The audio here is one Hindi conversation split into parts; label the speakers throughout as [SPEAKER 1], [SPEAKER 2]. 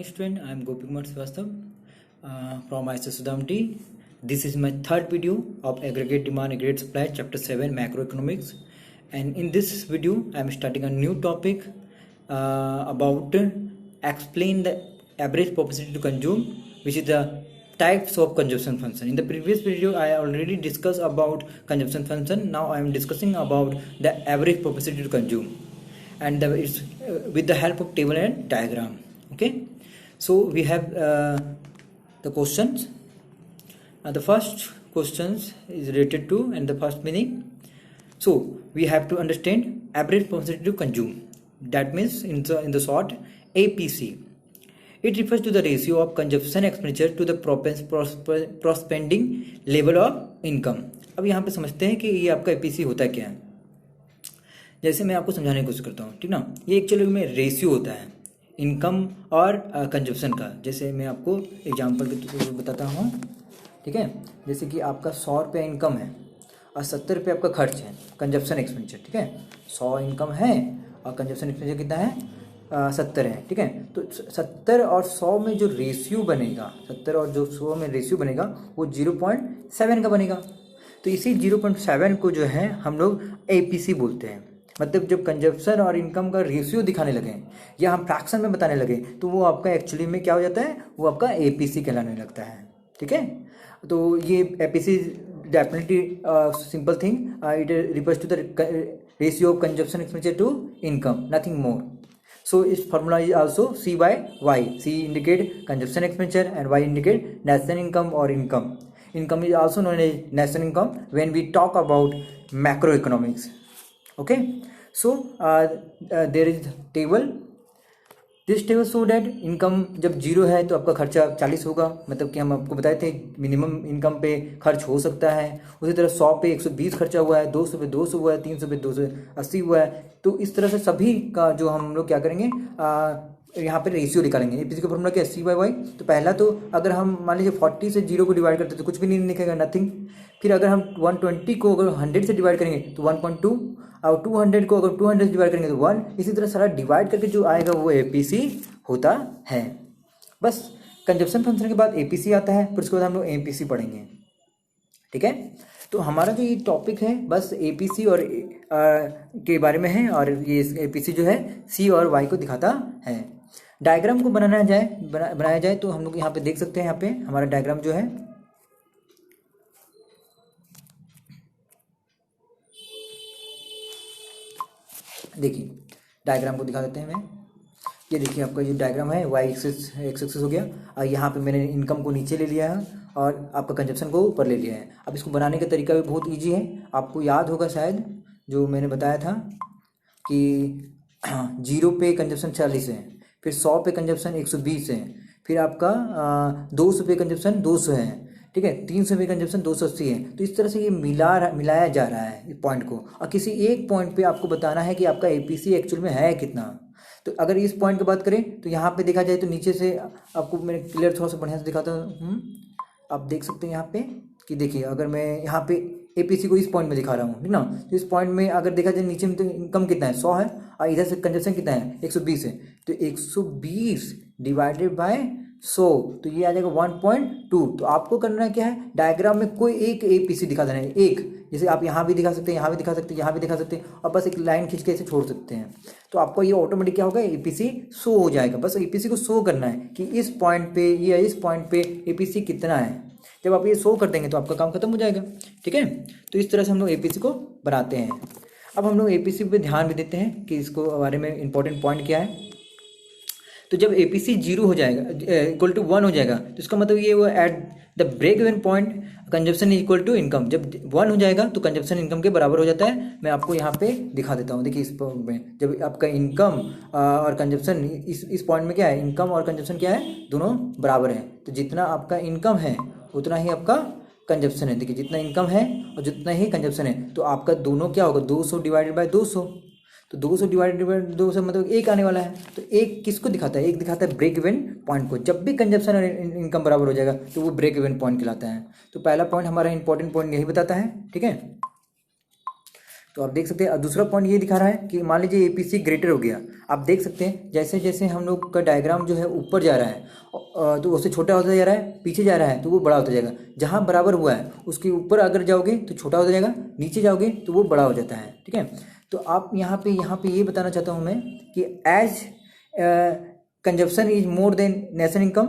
[SPEAKER 1] morning, student. I am Gopi Kumar Srivastav from ISS Sudham T. This is my third video of aggregate demand, aggregate supply, chapter 7, macroeconomics. And in this video, I am starting a new topic about explain the average propensity to consume, which is the types of consumption function. In the previous video, I already discussed about consumption function. Now I am discussing about the average propensity to consume, and it's with the help of table and diagram. Okay, so we have the questions. The first questions is related to and the first meaning. So we have to understand average propensity to consume. That means in the short APC. It refers to the ratio of consumption expenditure to the prospending level of income. अब यहाँ पे समझते हैं कि ये आपका APC होता क्या है. जैसे मैं आपको समझाने की कोशिश करता हूँ, ठीक ना. ये एक्चुअली में रेशियो होता है इनकम और कंजप्शन का. जैसे मैं आपको एग्जांपल के तौर पर बताता हूँ, ठीक है. जैसे कि आपका 100 रुपये इनकम है और 70 रुपये आपका खर्च है, कंजप्शन एक्सपेंडिचर, ठीक है. 100 इनकम है और कंजप्शन एक्सपेंडिचर कितना है, 70 है, ठीक है. तो 70 और 100 में जो रेशियो बनेगा, 70 और जो 100 में रेशियो बनेगा वो 0.7 का बनेगा. तो इसी 0.7 को जो है हम लोग APC बोलते हैं. मतलब जब कंजप्शन और इनकम का रेशियो दिखाने लगे या हम फ्रैक्शन में बताने लगे तो वो आपका एक्चुअली में क्या हो जाता है, वो आपका APC कहलाने लगता है, ठीक है. तो ये APC definitely simple thing, it refers to the ratio of consumption expenditure to income, nothing more. So its formula is also C by Y. C indicate consumption expenditure and Y indicate national income or income. Income is also known as national income when we talk about macroeconomics. Okay. So there is table. This table show that income जब 0 है तो आपका खर्चा 40 होगा. मतलब कि हम आपको बताए थे मिनिमम इनकम पे खर्च हो सकता है. उसी तरह 100 पे 120 खर्चा हुआ है, 200 पे 200 हुआ है, 300 पे 280 हुआ है. तो इस तरह से सभी का जो हम लोग क्या करेंगे, यहाँ पे रेशियो निकालेंगे. APC का फॉर्मूला क्या है, C by Y. तो पहला तो अगर हम मान लीजिए 40 से 0 को डिवाइड करते तो कुछ भी नहीं लिखेगा, नथिंग. फिर अगर हम 120 को अगर 100 से डिवाइड करेंगे तो 1.2, और 200 को अगर 200 से डिवाइड करेंगे तो 1. इसी तरह सारा डिवाइड करके जो आएगा वो APC होता है. बस कंजप्शन फंक्शन के बाद APC आता है, फिर उसके बाद हम लोग APC पढ़ेंगे, ठीक है. तो हमारा जो ये टॉपिक है बस APC और के बारे में है, और ये APC जो है C और Y को दिखाता है. डायग्राम को बनाया जाए तो हम लोग यहाँ पे देख सकते हैं. यहाँ पे हमारा डायग्राम जो है, देखिए डायग्राम को दिखा देते हैं. मैं ये देखिए आपका ये डायग्राम है, Y एक्सिस हो गया, और यहाँ पे मैंने इनकम को नीचे ले लिया है और आपका कंजप्शन को ऊपर ले लिया है. अब इसको बनाने का तरीका भी बहुत इजी है. आपको याद होगा शायद जो मैंने बताया था कि 0 पे कंजप्शन 40 है, फिर 100 पे कंजप्शन 120 है, फिर आपका 200 पे कंजप्शन 200 है, ठीक है, 300 पे कंजप्शन 280 है. तो इस तरह से ये मिलाया जा रहा है इस पॉइंट को, और किसी एक पॉइंट पे आपको बताना है कि आपका APC एक्चुअल में है कितना. तो अगर इस पॉइंट की बात करें तो यहाँ पे देखा जाए तो नीचे से आपको मैं क्लियर थोड़ा सा बढ़िया से दिखाता हूँ. आप देख सकते हैं यहाँ पे कि देखिए अगर मैं यहाँ पे APC को इस पॉइंट में दिखा रहा हूँ, ठीक ना. तो इस पॉइंट में अगर देखा जाए नीचे में तो इनकम कितना है, 100 है, और इधर से कंजप्शन कितना है, 120 है. तो 120 डिवाइडेड बाय 100, तो ये आ जाएगा 1.2. तो आपको करना क्या है, डायग्राम में कोई एक APC दिखा देना है, एक. जैसे आप यहाँ भी दिखा सकते हैं, यहाँ भी दिखा सकते हैं, यहाँ भी दिखा सकते हैं, और बस एक लाइन खींच के ऐसे छोड़ सकते हैं. तो आपको ये ऑटोमेटिक क्या होगा, APC शो हो जाएगा. बस APC को शो करना है कि इस पॉइंट पे या इस पॉइंट पे APC कितना है. जब आप ये शो कर देंगे तो आपका काम खत्म हो जाएगा, ठीक है. तो इस तरह से हम लोग APC को बनाते हैं. अब हम लोग APC पे ध्यान भी देते हैं कि इसको बारे में इंपॉर्टेंट पॉइंट क्या है. तो जब APC 0 हो जाएगा, इक्वल टू 1 हो जाएगा, तो इसका मतलब ये वो at the break even point consumption is equal to income. जब 1 हो जाएगा तो कंजप्शन इनकम के बराबर हो जाता है. मैं आपको यहाँ पे दिखा देता हूँ. देखिए इस पॉइंट में जब आपका इनकम और कंजप्शन इस पॉइंट में क्या है, इनकम और कंजप्शन क्या है, दोनों बराबर है. तो जितना आपका इनकम है उतना ही आपका कंजप्शन है. देखिए जितना इनकम है और जितना ही कंजप्शन है, तो आपका दोनों क्या होगा, 200 डिवाइडेड बाय 200. तो 200 डिवाइडेड बाय 200 मतलब 1 आने वाला है. तो 1 किसको दिखाता है, 1 दिखाता है ब्रेक इवन पॉइंट को. जब भी कंजप्शन और इनकम बराबर हो जाएगा तो वो ब्रेक इवन पॉइंट कहलाता है. तो पहला पॉइंट हमारा इंपॉर्टेंट पॉइंट यही बताता है, ठीक है. तो आप देख सकते हैं दूसरा पॉइंट ये दिखा रहा है कि मान लीजिए एपीसी ग्रेटर हो गया। आप देख सकते हैं जैसे जैसे हम लोग का डायग्राम जो है ऊपर जा रहा है तो उससे छोटा होता जा रहा है, पीछे जा रहा है तो वो बड़ा होता जाएगा। जहाँ बराबर हुआ है उसके ऊपर अगर जाओगे तो छोटा होता जाएगा, नीचे जाओगे तो वो बड़ा हो जाता है। ठीक है, तो आप यहाँ पे ये बताना चाहता हूँ मैं कि as consumption is more than national income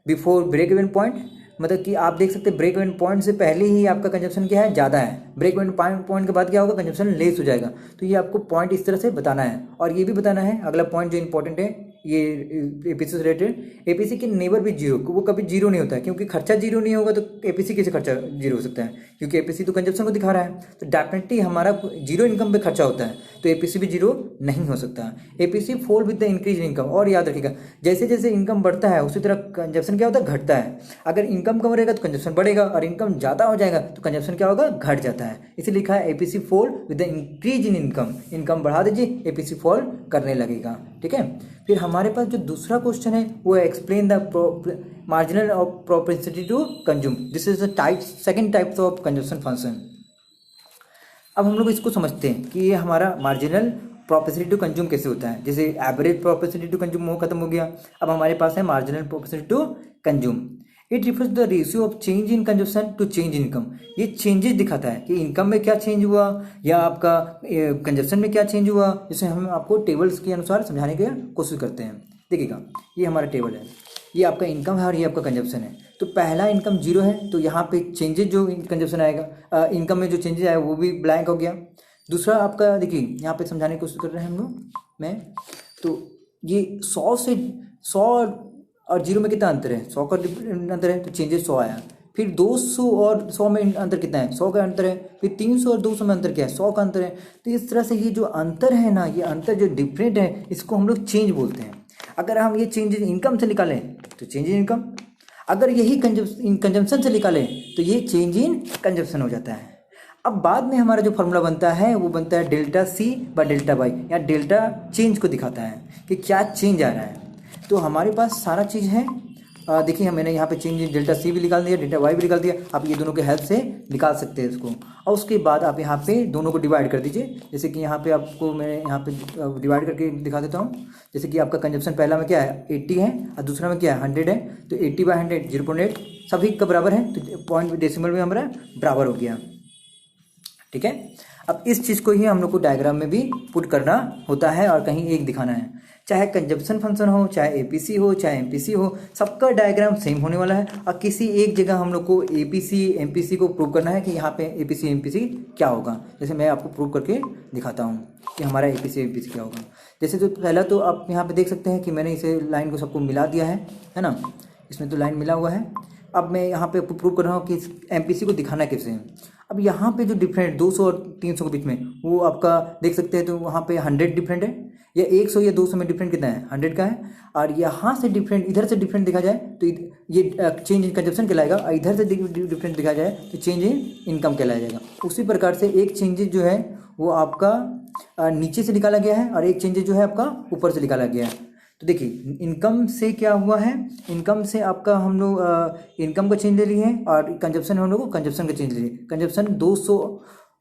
[SPEAKER 1] before break even point, मतलब कि आप देख सकते हैं ब्रेक इवन पॉइंट से पहले ही आपका कंजप्शन क्या है, ज़्यादा है। ब्रेक इवन पॉइंट के बाद क्या होगा, कंजप्शन लेस हो जाएगा। तो ये आपको पॉइंट इस तरह से बताना है। और ये भी बताना है अगला पॉइंट जो इंपॉर्टेंट है ये एपीसी से रिलेटेड, एपीसी के नेवर भी जीरो, वो कभी जीरो नहीं होता है, क्योंकि खर्चा जीरो नहीं होगा तो एपीसी कैसे खर्चा जीरो हो सकता है, क्योंकि एपीसी तो कंजप्शन को दिखा रहा है। तो डेफिनेटली हमारा जीरो इनकम पे खर्चा होता है, तो एपीसी भी जीरो नहीं हो सकता। APC fall with the increase in income. और याद रखिएगा जैसे जैसे इनकम बढ़ता है उसी तरह कंजप्शन क्या होता है, घटता है। अगर इनकम कम रहेगा तो कंजप्शन बढ़ेगा, और इनकम ज़्यादा हो जाएगा तो कंजप्शन क्या होगा, घट जाता है। इसे लिखा है APC fall with the increase in income. Income बढ़ा दीजिए एपीसी फॉल करने लगेगा। ठीक है, फिर हमारे पास जो दूसरा क्वेश्चन है वो है explain the marginal of propensity to consume. This is the second type of consumption function. अब हम लोग इसको समझते हैं कि ये हमारा मार्जिनल प्रोपेंसिटी टू कंज्यूम कैसे होता है। जैसे एवरेज प्रोपेंसिटी टू कंज्यूम वो खत्म हो गया, अब हमारे पास है marginal propensity to consume. It refers the ratio of change in consumption to change income. ये चेंजेस दिखाता है कि इनकम में क्या चेंज हुआ या आपका कंजप्शन में क्या चेंज हुआ, जिसे हम आपको टेबल्स के अनुसार समझाने की कोशिश करते हैं। देखिएगा ये हमारा टेबल है, ये आपका इनकम है और ये आपका कंजप्शन है। तो पहला इनकम जीरो है तो यहाँ पे चेंजेस जो कंजप्शन आएगा, इनकम में जो चेंजेस आए वो भी ब्लैंक हो गया। दूसरा आपका देखिए यहाँ पे समझाने की कोशिश कर रहे हैं हम लोग मैं, तो ये 100 और जीरो में कितना अंतर है, 100 का अंतर है तो चेंजेस 100 आया। फिर 200 और 100 में अंतर कितना है, 100 का अंतर है। फिर 300 और 200 में अंतर क्या है, 100 का अंतर है। तो इस तरह से ये जो अंतर है ना, ये अंतर जो डिफरेंट है इसको हम लोग चेंज बोलते हैं। अगर हम ये चेंज इनकम से निकालें तो चेंज इन इनकम, अगर यही कंजम्पशन से निकालें तो ये चेंज इन कंजम्पशन हो जाता है। अब बाद में हमारा जो फॉर्मूला बनता है वो बनता है delta C by delta Y, या डेल्टा चेंज को दिखाता है कि क्या चेंज आ रहा है। तो हमारे पास सारा चीज़ है। देखिए मैंने यहाँ पे चेंज डेल्टा सी भी निकाल दिया, डेल्टा वाई भी निकाल दिया। आप ये दोनों के हेल्प से निकाल सकते हैं इसको, और उसके बाद आप यहाँ पे दोनों को डिवाइड कर दीजिए। जैसे कि यहाँ पे आपको मैं यहाँ पे डिवाइड करके दिखा देता हूँ। जैसे कि आपका कंजप्शन पहला में क्या है 80 है और दूसरा में क्या है 100 है, तो 80/100 0.8 सभी का बराबर है, तो पॉइंट डेसिमल में हमारा बराबर हो गया। ठीक है, अब इस चीज़ को ही हम लोग को डायग्राम में भी पुट करना होता है और कहीं एक दिखाना है। चाहे कंजप्शन फंक्शन हो, चाहे एपीसी हो, चाहे एमपीसी हो, सबका डायग्राम सेम होने वाला है। और किसी एक जगह हम लोग को एपीसी एमपीसी को प्रूव करना है कि यहाँ पे एपीसी एमपीसी क्या होगा। जैसे मैं आपको प्रूव करके दिखाता हूँ कि हमारा एपीसी एमपीसी क्या होगा। जैसे तो पहला तो आप यहाँ पे देख सकते हैं कि मैंने इसे लाइन को सबको मिला दिया है ना, इसमें तो लाइन मिला हुआ है। अब मैं यहाँ पे प्रूव कर रहा हूँ कि एमपीसी को दिखाना कैसे है। अब यहाँ पे जो डिफरेंट 200 और 300 के बीच में वो आपका देख सकते हैं, तो वहाँ पे 100 डिफरेंट है, या 100 या 200 में डिफरेंट कितना है 100 का है। और यहाँ से डिफरेंट, इधर से डिफरेंट देखा जाए तो ये चेंज इन कंजप्शन कहलाएगा, और इधर से डिफरेंट देखा जाए तो चेंज इन इनकम कहलाया जाएगा। उसी प्रकार से एक चेंजेस जो है वो आपका नीचे से निकाला गया है और एक चेंजेस जो है आपका ऊपर से निकाला गया है। तो देखिए इनकम से क्या हुआ है, इनकम से आपका हम लोग इनकम का चेंज ले लिए हैं, और कंजप्शन हम लोग कंजप्शन का चेंज ले लिए। कंजप्शन 200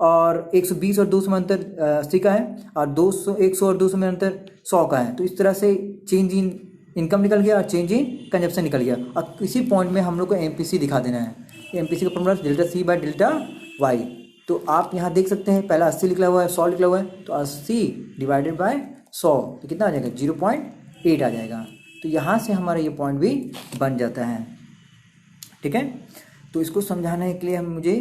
[SPEAKER 1] और 120 और 200 में अंतर 80 का है, और 200 100 और 200 में अंतर 100 का है। तो इस तरह से चेंज इन इनकम निकल गया और चेंज इन कंजप्शन निकल गया। और किसी पॉइंट में हम लोग को एमपीसी दिखा देना है। एमपीसी का formula delta C by delta Y. तो आप यहाँ देख सकते हैं पहला 80 लिखा हुआ है, 100 लिखा हुआ है, तो 80 डिवाइडेड बाय 100 तो कितना आ जाएगा 0.8 आ जाएगा। तो यहाँ से हमारा ये पॉइंट भी बन जाता है। ठीक है, तो इसको समझाने के लिए मुझे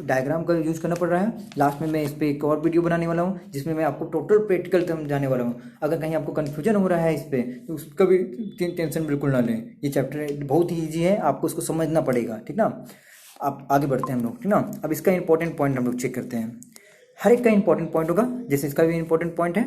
[SPEAKER 1] डायग्राम का यूज़ करना पड़ रहा है। लास्ट में मैं इस पर एक और वीडियो बनाने वाला हूँ जिसमें मैं आपको टोटल प्रैक्टिकल समझाने वाला हूँ। अगर कहीं आपको कन्फ्यूजन हो रहा है इस पर तो उसका भी टेंशन बिल्कुल ना लें। ये चैप्टर बहुत ही ईजी है, आपको उसको समझना पड़ेगा। ठीक ना, आप आगे बढ़ते हैं हम लोग। ठीक ना, अब इसका इंपॉर्टेंट पॉइंट हम लोग चेक करते हैं। हर एक का इंपॉर्टेंट पॉइंट होगा, जैसे इसका भी इंपॉर्टेंट पॉइंट है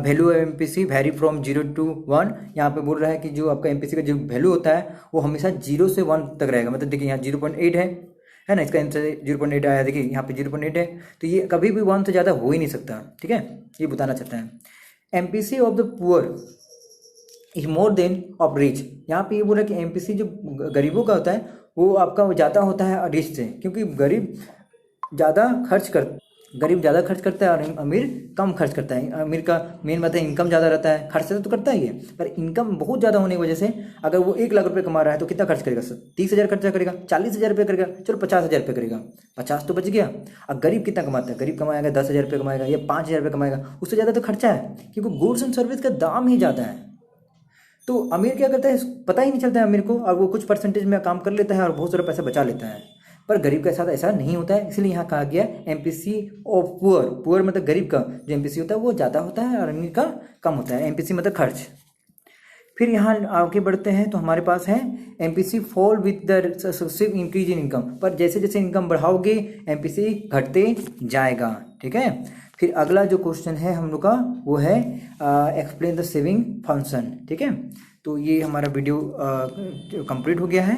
[SPEAKER 1] value MPC very from 0 to 1। यहाँ पे बोल रहा है कि जो आपका एमपीसी का जो वैल्यू होता है वो हमेशा 0 से 1 तक रहेगा। मतलब देखिए यहाँ 0.8 है ना, इसका आंसर 0.8 आया। देखिए यहाँ पे 0.8 है, तो ये कभी भी 1 से ज़्यादा हो ही नहीं सकता। ठीक है, ये बताना चाहता है। MPC of the poor is more then of rich. यहाँ पे ये बोल रहा है कि एमपीसी जो गरीबों का होता है वो आपका ज़्यादा होता है रिच से, क्योंकि गरीब ज़्यादा खर्च गरीब ज़्यादा खर्च करता है और अमीर कम खर्च करता है। अमीर का मेन बात है इनकम ज़्यादा रहता है, खर्च तो करता ही है, पर इनकम बहुत ज़्यादा होने की वजह से अगर वो 1 लाख रुपये कमा रहा है तो कितना खर्च करेगा सर? 30,000 खर्चा करेगा, 40,000 रुपये करेगा, चलो 50,000 रुपये करेगा, 50 तो बच गया। अब गरीब कितना कमाता है? गरीब कमाएगा 10,000 रुपये कमाएगा या 5,000 रुपये कमाएगा, उससे ज़्यादा तो खर्चा है, क्योंकि गुड्स एंड सर्विस का दाम ही ज़्यादा है। तो अमीर क्या करता है, पता ही नहीं चलता है अमीर को, और वो कुछ परसेंटेज में काम कर लेता है और बहुत सारा पैसा बचा लेता है। पर गरीब के साथ ऐसा नहीं होता है, इसलिए यहाँ कहा गया एमपीसी ऑफ पुअर। पुअर मतलब गरीब का जो एमपीसी होता है वो ज़्यादा होता है और अमीर का कम होता है। एमपीसी मतलब खर्च। फिर यहाँ आगे बढ़ते हैं तो हमारे पास है MPC fall with the successive increase in income. पर जैसे जैसे इनकम बढ़ाओगे एमपीसी घटते जाएगा, ठीक है। फिर अगला जो क्वेश्चन है हम लोग का वो है एक्सप्लेन द सेविंग फंक्शन, ठीक है। तो ये हमारा वीडियो कंप्लीट हो गया है।